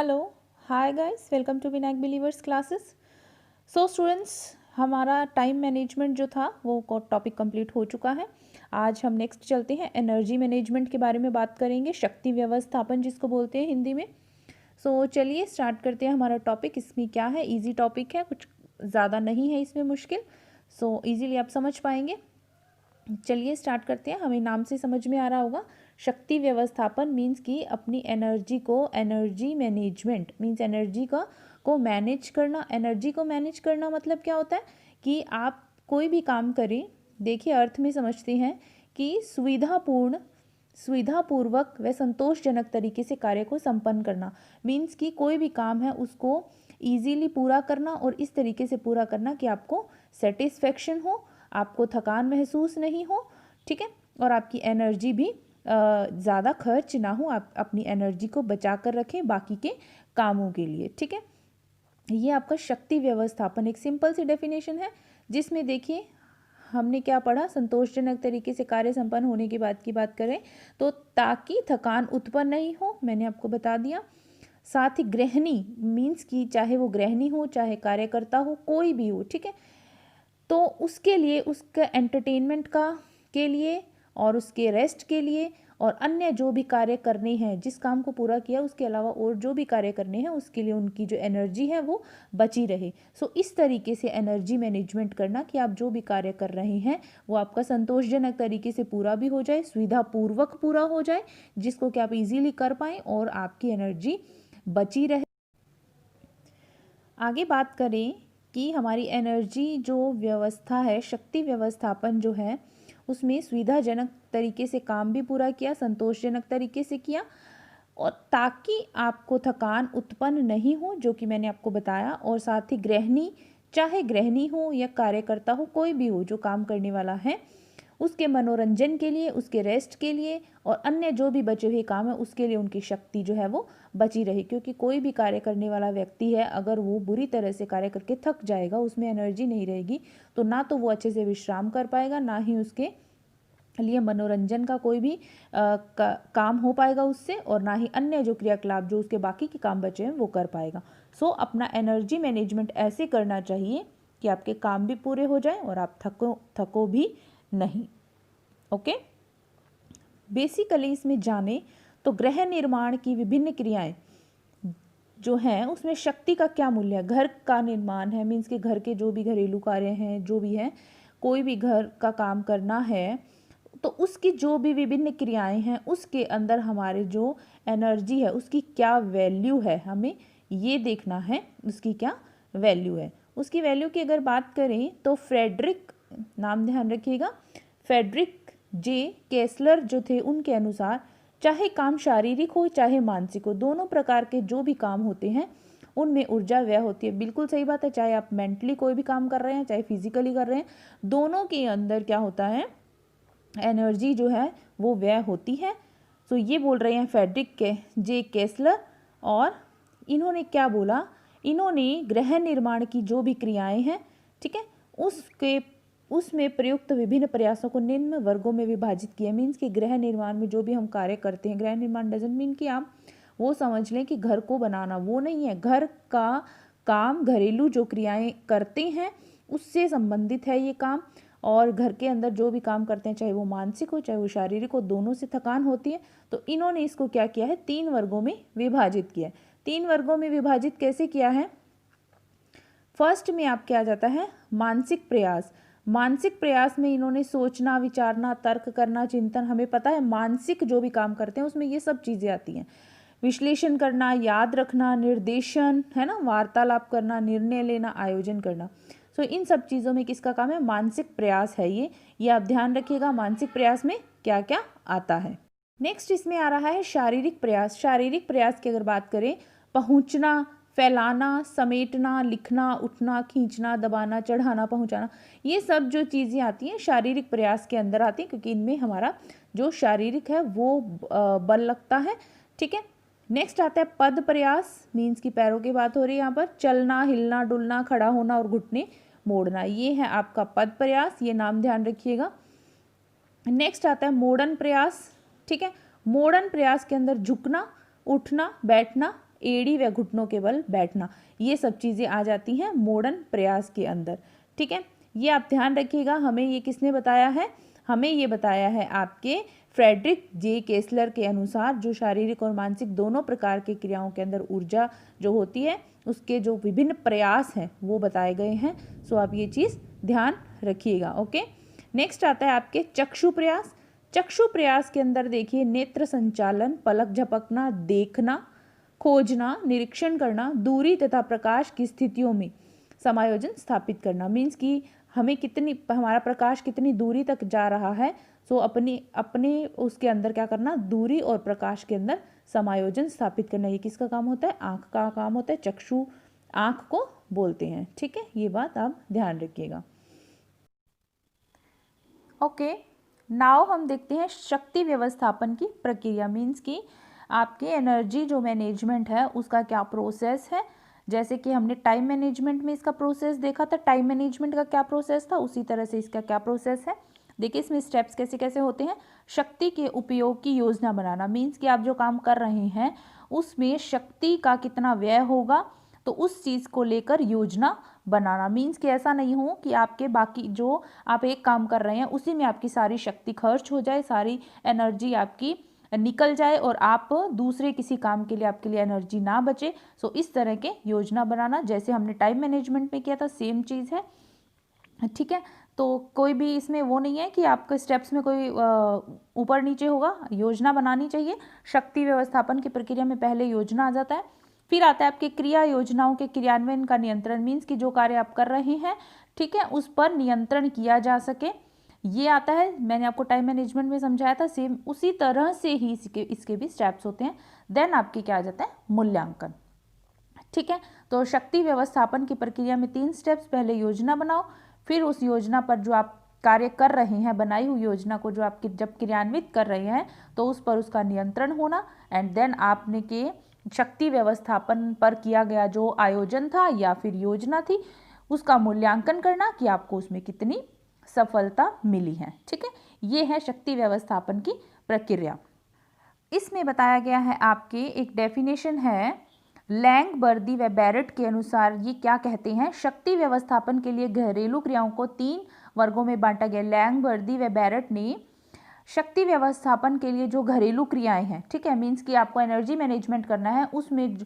Hello, hi guys, welcome to Vinayak believers classes. So students, हमारा time management जो था वो टॉपिक कंप्लीट हो चुका है। आज हम नेक्स्ट चलते हैं, एनर्जी मैनेजमेंट के बारे में बात करेंगे, शक्ति व्यवस्थापन जिसको बोलते हैं हिंदी में। सो चलिए स्टार्ट करते हैं हमारा टॉपिक। इसमें क्या है, इजी टॉपिक है, कुछ ज़्यादा नहीं है इसमें मुश्किल। सो इजीली आप समझ पाएंगे। चलिए स्टार्ट करते हैं। हमें नाम से समझ में आ रहा होगा, शक्ति व्यवस्थापन मीन्स कि अपनी एनर्जी को, एनर्जी मैनेजमेंट मीन्स एनर्जी को मैनेज करना। एनर्जी को मैनेज करना मतलब क्या होता है कि आप कोई भी काम करें, देखिए अर्थ में समझते हैं कि सुविधापूर्वक व संतोषजनक तरीके से कार्य को संपन्न करना। मीन्स कि कोई भी काम है उसको ईजीली पूरा करना और इस तरीके से पूरा करना कि आपको सेटिस्फेक्शन हो, आपको थकान महसूस नहीं हो, ठीक है, और आपकी एनर्जी भी ज़्यादा खर्च ना हो। आप अपनी एनर्जी को बचा कर रखें बाकी के कामों के लिए, ठीक है। ये आपका शक्ति व्यवस्थापन एक सिंपल सी डेफिनेशन है, जिसमें देखिए हमने क्या पढ़ा, संतोषजनक तरीके से कार्य संपन्न होने की बात करें तो ताकि थकान उत्पन्न नहीं हो, मैंने आपको बता दिया। साथ ही गृहिणी मीन्स कि चाहे वो गृहिणी हो, चाहे कार्यकर्ता हो, कोई भी हो, ठीक है, तो उसके लिए, उसका एंटरटेनमेंट के लिए और उसके रेस्ट के लिए और अन्य जो भी कार्य करने हैं, जिस काम को पूरा किया उसके अलावा और जो भी कार्य करने हैं उसके लिए उनकी जो एनर्जी है वो बची रहे। सो इस तरीके से एनर्जी मैनेजमेंट करना कि आप जो भी कार्य कर रहे हैं वो आपका संतोषजनक तरीके से पूरा भी हो जाए, सुविधापूर्वक पूरा हो जाए, जिसको कि आप इजीली कर पाएँ और आपकी एनर्जी बची रहे। आगे बात करें कि हमारी एनर्जी जो व्यवस्था है, शक्ति व्यवस्थापन जो है, उसमें सुविधाजनक तरीके से काम भी पूरा किया, संतोषजनक तरीके से किया, और ताकि आपको थकान उत्पन्न नहीं हो, जो कि मैंने आपको बताया। और साथ ही गृहिणी, चाहे गृहिणी हो या कार्यकर्ता हो, कोई भी हो जो काम करने वाला है, उसके मनोरंजन के लिए, उसके रेस्ट के लिए और अन्य जो भी बचे हुए काम है उसके लिए उनकी शक्ति जो है वो बची रहे। क्योंकि कोई भी कार्य करने वाला व्यक्ति है, अगर वो बुरी तरह से कार्य करके थक जाएगा, उसमें एनर्जी नहीं रहेगी, तो ना तो वो अच्छे से विश्राम कर पाएगा, ना ही उसके लिए मनोरंजन का कोई भी काम हो पाएगा उससे, और ना ही अन्य जो क्रियाकलाप जो उसके बाकी के काम बचे हैं वो कर पाएगा। सो अपना एनर्जी मैनेजमेंट ऐसे करना चाहिए कि आपके काम भी पूरे हो जाएं और आप थको भी नहीं। ओके, बेसिकली इसमें जाने तो गृह निर्माण की विभिन्न क्रियाएं जो हैं उसमें शक्ति का क्या मूल्य है। घर का निर्माण है, मीन्स के घर के जो भी घरेलू कार्य हैं, जो भी हैं, कोई भी घर का काम करना है तो उसकी जो भी विभिन्न क्रियाएं हैं उसके अंदर हमारे जो एनर्जी है उसकी क्या वैल्यू है, हमें ये देखना है उसकी क्या वैल्यू है। उसकी वैल्यू की अगर बात करें तो फ्रेडरिक, नाम ध्यान रखिएगा, फ्रेडरिक जे केसलर जो थे, उनके अनुसार चाहे काम शारीरिक हो चाहे मानसिक हो, दोनों प्रकार के जो भी काम होते हैं उनमें ऊर्जा व्यय होती है। बिल्कुल सही बात है, चाहे आप मेंटली कोई भी काम कर रहे हैं चाहे फिजिकली कर रहे हैं, दोनों के अंदर क्या होता है, एनर्जी जो है वो व्यय होती है। सो ये बोल रहे हैं फ्रेडरिक जे केसलर, और इन्होंने क्या बोला, इन्होंने गृह निर्माण की जो भी क्रियाएं हैं, ठीक है, उसमें प्रयुक्त विभिन्न प्रयासों को निम्न वर्गों में विभाजित किया। मीन्स कि गृह निर्माण में जो भी हम कार्य करते हैं, गृह निर्माण डजंट मीन कि आप वो समझ लें कि घर को बनाना, वो नहीं है। घर का काम, घरेलू जो क्रियाएं करते हैं उससे संबंधित है ये काम, और घर के अंदर जो भी काम करते हैं चाहे वो मानसिक हो चाहे वो शारीरिक हो, दोनों से थकान होती है। तो इन्होंने इसको क्या किया है, 3 वर्गों में विभाजित किया है। 3 वर्गों में विभाजित कैसे किया है, फर्स्ट में आपके आ जाता है मानसिक प्रयास। मानसिक प्रयास में इन्होंने सोचना, विचारना, तर्क करना, चिंतन, हमें पता है मानसिक जो भी काम करते हैं उसमें ये सब चीज़ें आती हैं। विश्लेषण करना, याद रखना, निर्देशन, है ना, वार्तालाप करना, निर्णय लेना, आयोजन करना। सो इन सब चीज़ों में किसका काम है, मानसिक प्रयास है ये आप ध्यान रखिएगा, मानसिक प्रयास में क्या क्या आता है। नेक्स्ट इसमें आ रहा है शारीरिक प्रयास। शारीरिक प्रयास की अगर बात करें, पहुंचना, फैलाना, समेटना, लिखना, उठना, खींचना, दबाना, चढ़ाना, पहुंचाना, ये सब जो चीज़ें आती हैं शारीरिक प्रयास के अंदर आती हैं, क्योंकि इनमें हमारा जो शारीरिक है वो बल लगता है, ठीक है। नेक्स्ट आता है पद प्रयास, मीन्स की पैरों की बात हो रही है यहाँ पर, चलना, हिलना, डुलना, खड़ा होना और घुटने मोड़ना, ये है आपका पद प्रयास, ये नाम ध्यान रखिएगा। नेक्स्ट आता है मोड़न प्रयास, ठीक है। मोड़न प्रयास के अंदर झुकना, उठना, बैठना एड़ी व घुटनों के बल बैठना, ये सब चीज़ें आ जाती हैं मॉडर्न प्रयास के अंदर। ठीक है, ये आप ध्यान रखिएगा। हमें ये किसने बताया है? हमें ये बताया है आपके फ्रेडरिक जे केसलर के अनुसार, जो शारीरिक और मानसिक दोनों प्रकार की क्रियाओं के अंदर ऊर्जा जो होती है उसके जो विभिन्न प्रयास हैं वो बताए गए हैं। सो आप ये चीज़ ध्यान रखिएगा। ओके, नेक्स्ट आता है आपके चक्षु प्रयास। चक्षु प्रयास के अंदर देखिए नेत्र संचालन, पलक झपकना, देखना, खोजना, निरीक्षण करना, दूरी तथा प्रकाश की स्थितियों में समायोजन स्थापित करना। मीन्स कि हमें कितनी, हमारा प्रकाश कितनी दूरी तक जा रहा है, सो अपने उसके अंदर क्या करना, दूरी और प्रकाश के अंदर समायोजन स्थापित करना। ये किसका काम होता है? आँख का काम होता है। चक्षु आँख को बोलते हैं। ठीक है, ये बात आप ध्यान रखिएगा। ओके, नाउ हम देखते हैं शक्ति व्यवस्थापन की प्रक्रिया। मीन्स कि आपके एनर्जी जो मैनेजमेंट है उसका क्या प्रोसेस है। जैसे कि हमने टाइम मैनेजमेंट में इसका प्रोसेस देखा था, टाइम मैनेजमेंट का क्या प्रोसेस था, उसी तरह से इसका क्या प्रोसेस है। देखिए इसमें स्टेप्स कैसे कैसे होते हैं। शक्ति के उपयोग की योजना बनाना, मीन्स कि आप जो काम कर रहे हैं उसमें शक्ति का कितना व्यय होगा, तो उस चीज़ को लेकर योजना बनाना। मीन्स कि ऐसा नहीं हो कि आपके बाकी जो आप एक काम कर रहे हैं उसी में आपकी सारी शक्ति खर्च हो जाए, सारी एनर्जी आपकी निकल जाए और आप दूसरे किसी काम के लिए आपके लिए एनर्जी ना बचे। सो इस तरह के योजना बनाना, जैसे हमने टाइम मैनेजमेंट में किया था, सेम चीज़ है। ठीक है, तो कोई भी इसमें वो नहीं है कि आपके स्टेप्स में कोई ऊपर नीचे होगा, योजना बनानी चाहिए। शक्ति व्यवस्थापन की प्रक्रिया में पहले योजना आ जाता है, फिर आता है आपके क्रिया योजनाओं के क्रियान्वयन का नियंत्रण। मीन्स कि जो कार्य आप कर रहे हैं, ठीक है, उस पर नियंत्रण किया जा सके, ये आता है। मैंने आपको टाइम मैनेजमेंट में समझाया था, सेम उसी तरह से ही इसके भी स्टेप्स होते हैं। देन आपके क्या आ जाता है? मूल्यांकन। ठीक है, तो शक्ति व्यवस्थापन की प्रक्रिया में 3 स्टेप्स। पहले योजना बनाओ, फिर उस योजना पर जो आप कार्य कर रहे हैं, बनाई हुई योजना को जो आप जब क्रियान्वित कर रहे हैं तो उस पर उसका नियंत्रण होना, एंड देन आपने के शक्ति व्यवस्थापन पर किया गया जो आयोजन था या फिर योजना थी उसका मूल्यांकन करना कि आपको उसमें कितनी सफलता मिली है। ठीक है, ये है शक्ति व्यवस्थापन की प्रक्रिया। इसमें बताया गया है आपके एक डेफिनेशन है लैंग, बर्दी व बैरेट के अनुसार। ये क्या कहते हैं? शक्ति व्यवस्थापन के लिए घरेलू क्रियाओं को 3 वर्गों में बांटा गया। लैंग, बर्दी व बैरेट ने शक्ति व्यवस्थापन के लिए जो घरेलू क्रियाएं हैं, ठीक है, मीन्स कि आपको एनर्जी मैनेजमेंट करना है, उसमें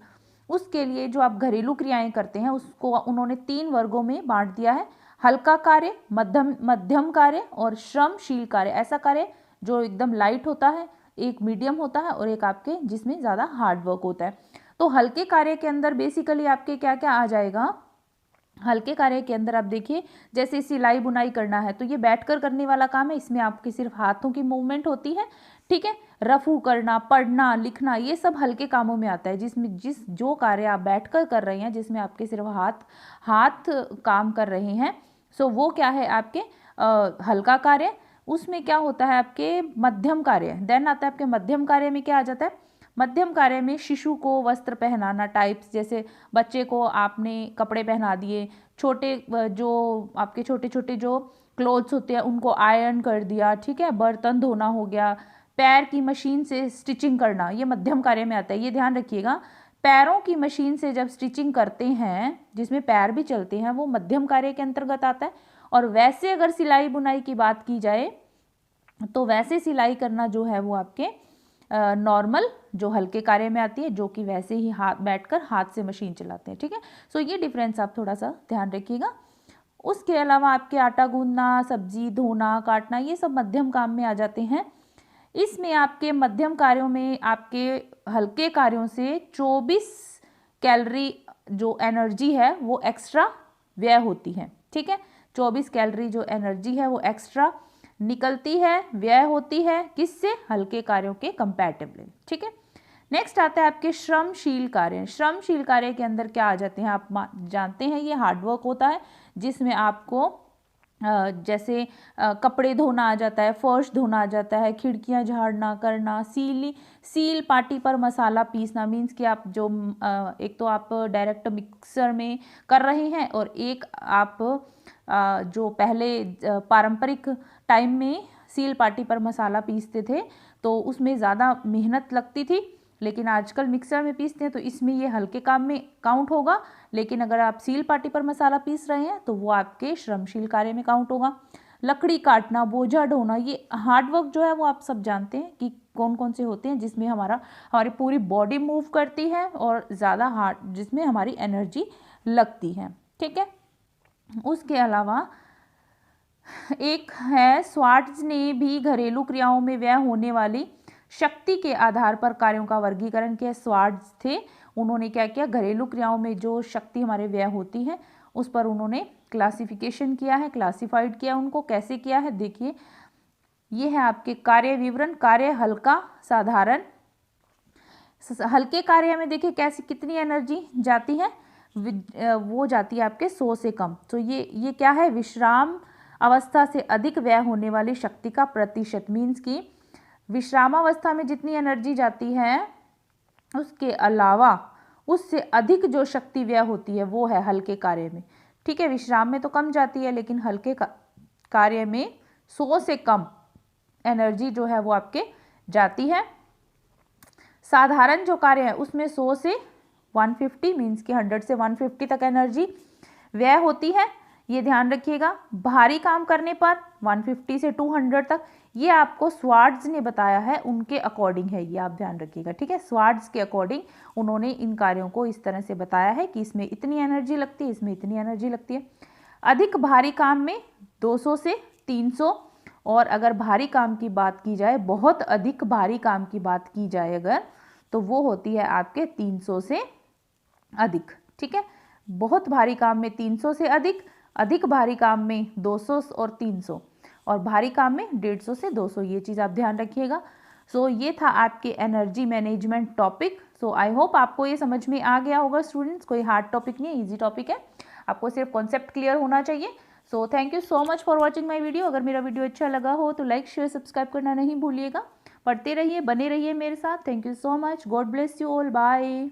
उसके लिए जो आप घरेलू क्रियाएं करते हैं उसको उन्होंने 3 वर्गों में बांट दिया है। हल्का कार्य, मध्यम कार्य और श्रमशील कार्य। ऐसा कार्य जो एकदम लाइट होता है, एक मीडियम होता है और एक आपके जिसमें ज़्यादा हार्ड वर्क होता है। तो हल्के कार्य के अंदर बेसिकली आपके क्या क्या आ जाएगा? हल्के कार्य के अंदर आप देखिए, जैसे सिलाई बुनाई करना है तो ये बैठकर करने वाला काम है, इसमें आपकी सिर्फ हाथों की मूवमेंट होती है। ठीक है, रफू करना, पढ़ना, लिखना, ये सब हल्के कामों में आता है। जिसमें जो कार्य आप बैठकर कर रहे हैं, जिसमें आपके सिर्फ हाथ काम कर रहे हैं, सो वो क्या है आपके हल्का कार्य। उसमें क्या होता है आपके मध्यम कार्य। देन आता है आपके मध्यम कार्य में क्या आ जाता है? मध्यम कार्य में शिशु को वस्त्र पहनाना, टाइप्स, जैसे बच्चे को आपने कपड़े पहना दिए, छोटे जो आपके छोटे छोटे जो क्लोथ्स होते हैं उनको आयरन कर दिया। ठीक है, बर्तन धोना हो गया, पैर की मशीन से स्टिचिंग करना, ये मध्यम कार्य में आता है। ये ध्यान रखिएगा, पैरों की मशीन से जब स्टिचिंग करते हैं जिसमें पैर भी चलते हैं, वो मध्यम कार्य के अंतर्गत आता है। और वैसे अगर सिलाई बुनाई की बात की जाए तो वैसे सिलाई करना जो है वो आपके नॉर्मल जो हल्के कार्य में आती है, जो कि वैसे ही बैठकर हाथ से मशीन चलाते हैं। ठीक है, सो ये डिफरेंस आप थोड़ा सा ध्यान रखिएगा। उसके अलावा आपके आटा गूंदना, सब्जी धोना, काटना, ये सब मध्यम काम में आ जाते हैं। इसमें आपके मध्यम कार्यों में आपके हल्के कार्यों से 24 कैलोरी जो एनर्जी है वो एक्स्ट्रा व्यय होती है। ठीक है, 24 कैलोरी जो एनर्जी है वो एक्स्ट्रा निकलती है, व्यय होती है, किससे? हल्के कार्यों के कंपैरेटिवली। ठीक है, नेक्स्ट आता है आपके श्रमशील कार्य। श्रमशील कार्य के अंदर क्या आ जाते हैं? आप जानते हैं ये हार्डवर्क होता है, जिसमें आपको जैसे कपड़े धोना आ जाता है, फर्श धोना आ जाता है, खिड़कियां झाड़ना करना, सील पाटी पर मसाला पीसना। मीन्स कि आप जो एक तो आप डायरेक्ट मिक्सर में कर रहे हैं और एक आप जो पहले पारंपरिक टाइम में सील पाटी पर मसाला पीसते थे तो उसमें ज़्यादा मेहनत लगती थी, लेकिन आजकल मिक्सर में पीसते हैं तो इसमें ये हल्के काम में काउंट होगा, लेकिन अगर आप सील पाटी पर मसाला पीस रहे हैं तो वो आपके श्रमशील कार्य में काउंट होगा। लकड़ी काटना, बोझा ढोना, ये हार्ड वर्क जो है वो आप सब जानते हैं कि कौन कौन से होते हैं, जिसमें हमारी पूरी बॉडी मूव करती है और ज़्यादा हार्ड, जिसमें हमारी एनर्जी लगती है। ठीक है, उसके अलावा एक है, स्वार्ट्ज ने भी घरेलू क्रियाओं में व्यय होने वाली शक्ति के आधार पर कार्यों का वर्गीकरण किया। स्वार्ट्ज थे, उन्होंने क्या किया, घरेलू क्रियाओं में जो शक्ति हमारे व्यय होती है उस पर उन्होंने क्लासिफिकेशन किया है, क्लासिफाइड किया। उनको कैसे किया है, देखिए ये है आपके कार्य विवरण। कार्य हल्का, साधारण। हल्के कार्य में देखिए कैसी कितनी एनर्जी जाती है, वो जाती है आपके 100 से कम। तो ये क्या है, विश्राम अवस्था से अधिक व्यय होने वाली शक्ति का प्रतिशत। मीन्स कि विश्रामावस्था में जितनी एनर्जी जाती है उसके अलावा उससे अधिक जो शक्ति व्यय होती है वो है हल्के कार्य में। ठीक है, विश्राम में तो कम जाती है, लेकिन हल्के कार्य में 100 से कम एनर्जी जो है वो आपके जाती है। साधारण जो कार्य है उसमें 100 से 150 मीन्स कि 100 से 150 तक एनर्जी व्यय होती है, ये ध्यान रखिएगा। भारी काम करने पर 150 से 200 तक, ये आपको स्वार्ट्ज ने बताया है, उनके अकॉर्डिंग है, ये आप ध्यान रखिएगा। ठीक है, स्वार्ट्ज के अकॉर्डिंग उन्होंने इन कार्यों को इस तरह से बताया है कि इसमें इतनी एनर्जी लगती है, इसमें इतनी एनर्जी लगती है। अधिक भारी काम में 200 से 300, और अगर भारी काम की बात की जाए, बहुत अधिक भारी काम की बात की जाए अगर, तो वो होती है आपके 300 से अधिक। ठीक है, बहुत भारी काम में 300 से अधिक, अधिक भारी काम में 200 और 300, और भारी काम में 150 से 200, ये चीज़ आप ध्यान रखिएगा। सो ये था आपके energy management topic. So I hope आपको ये समझ में आ गया होगा स्टूडेंट्स। कोई हार्ड टॉपिक नहीं है, ईजी टॉपिक है, आपको सिर्फ कॉन्सेप्ट क्लियर होना चाहिए। So thank you so much for watching my video. अगर मेरा वीडियो अच्छा लगा हो तो लाइक शेयर सब्सक्राइब करना नहीं भूलिएगा। पढ़ते रहिए, बने रहिए मेरे साथ। Thank you so much, God bless you all, bye.